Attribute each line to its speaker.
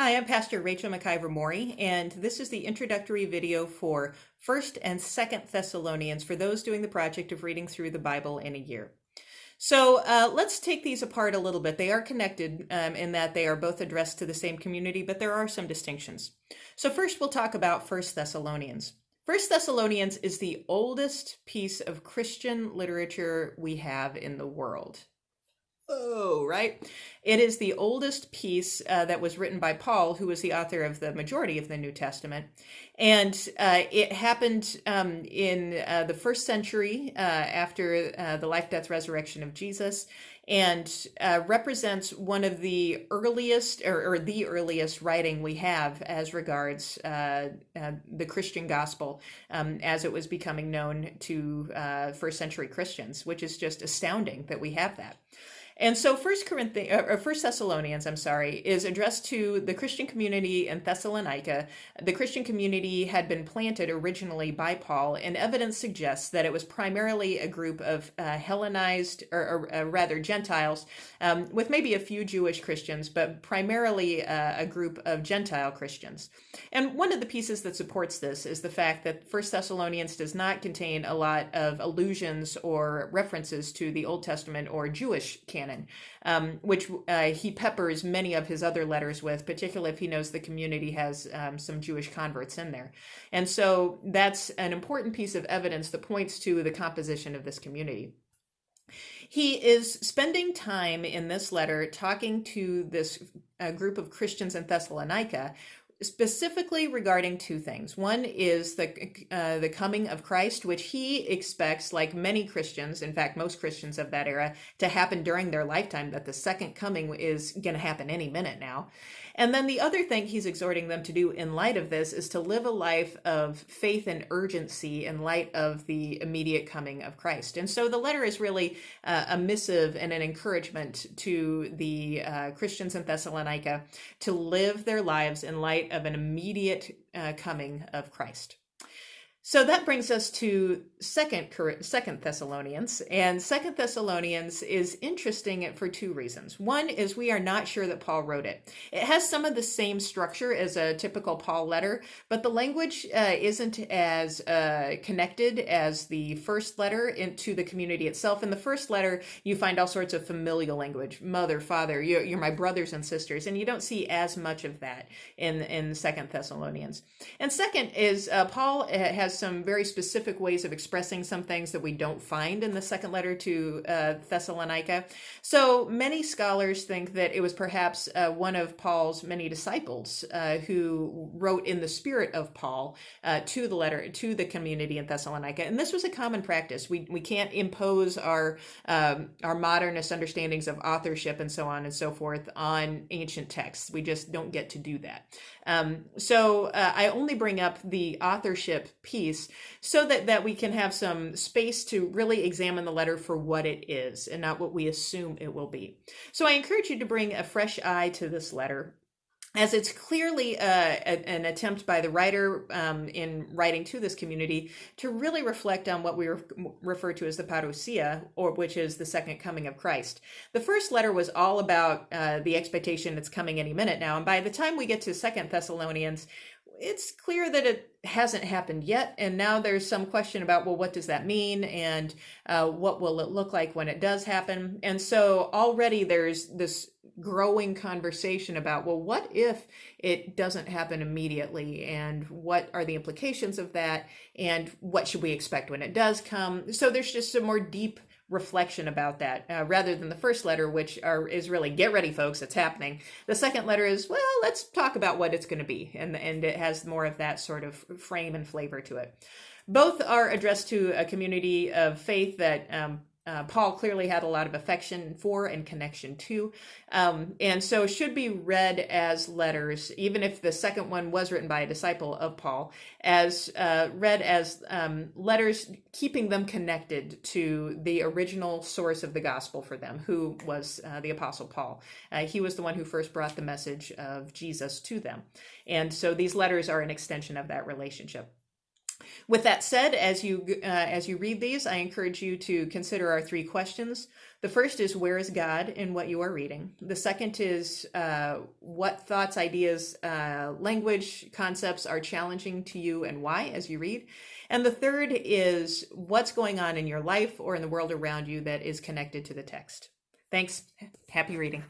Speaker 1: Hi, I'm Pastor Rachel McIver-Maury, and this is the introductory video for 1st and 2nd Thessalonians for those doing the project of reading through the Bible in a year. So let's take these apart a little bit. They are connected in that they are both addressed to the same community, but there are some distinctions. So first we'll talk about 1st Thessalonians. 1st Thessalonians is the oldest piece of Christian literature we have in the world. Oh, right. It is the oldest piece that was written by Paul, who was the author of the majority of the New Testament. And it happened in the first century after the life, death, resurrection of Jesus, and represents one of the earliest or the earliest writing we have as regards the Christian gospel as it was becoming known to first century Christians, which is just astounding that we have that. And so First Thessalonians, is addressed to the Christian community in Thessalonica. The Christian community had been planted originally by Paul, and evidence suggests that it was primarily a group of Hellenized, or rather Gentiles, with maybe a few Jewish Christians, but primarily a group of Gentile Christians. And one of the pieces that supports this is the fact that First Thessalonians does not contain a lot of allusions or references to the Old Testament or Jewish canon. Which he peppers many of his other letters with, particularly if he knows the community has some Jewish converts in there. And so that's an important piece of evidence that points to the composition of this community. He is spending time in this letter talking to this group of Christians in Thessalonica, specifically regarding two things. One is the coming of Christ, which he expects, like many Christians, in fact, most Christians of that era, to happen during their lifetime, that the second coming is going to happen any minute now. And then the other thing he's exhorting them to do in light of this is to live a life of faith and urgency in light of the immediate coming of Christ. And so the letter is really a missive and an encouragement to the Christians in Thessalonica to live their lives in light of an immediate coming of Christ. So that brings us to Second Thessalonians, and Second Thessalonians is interesting for two reasons. One is we are not sure that Paul wrote it. It has some of the same structure as a typical Paul letter, but the language isn't as connected as the first letter into the community itself. In the first letter, you find all sorts of familial language, mother, father, you're my brothers and sisters, and you don't see as much of that in Second Thessalonians. And second is Paul has some very specific ways of expressing some things that we don't find in the second letter to Thessalonica. So many scholars think that it was perhaps one of Paul's many disciples who wrote in the spirit of Paul to the letter to the community in Thessalonica. And this was a common practice. We can't impose our modernist understandings of authorship and so on and so forth on ancient texts. We just don't get to do that. So I only bring up the authorship piece so that we can have some space to really examine the letter for what it is and not what we assume it will be. So I encourage you to bring a fresh eye to this letter, as it's clearly an attempt by the writer in writing to this community to really reflect on what we refer to as the parousia, or which is the second coming of Christ. The first letter was all about the expectation it's coming any minute now, and by the time we get to Second Thessalonians, it's clear that it hasn't happened yet, and now there's some question about, well, what does that mean, and what will it look like when it does happen? And so already there's this growing conversation about, well, what if it doesn't happen immediately, and what are the implications of that, and what should we expect when it does come? So there's just some more deep reflection about that rather than the first letter, which is really, get ready folks, it's happening. The second letter is, well, let's talk about what it's going to be, and it has more of that sort of frame and flavor to it. Both are addressed to a community of faith that Paul clearly had a lot of affection for and connection to, and so should be read as letters, even if the second one was written by a disciple of Paul, as read as letters, keeping them connected to the original source of the gospel for them, who was the Apostle Paul. He was the one who first brought the message of Jesus to them, and so these letters are an extension of that relationship. With that said, as you read these, I encourage you to consider our three questions. The first is, where is God in what you are reading? The second is, what thoughts, ideas, language, concepts are challenging to you and why as you read? And the third is, what's going on in your life or in the world around you that is connected to the text? Thanks. Happy reading.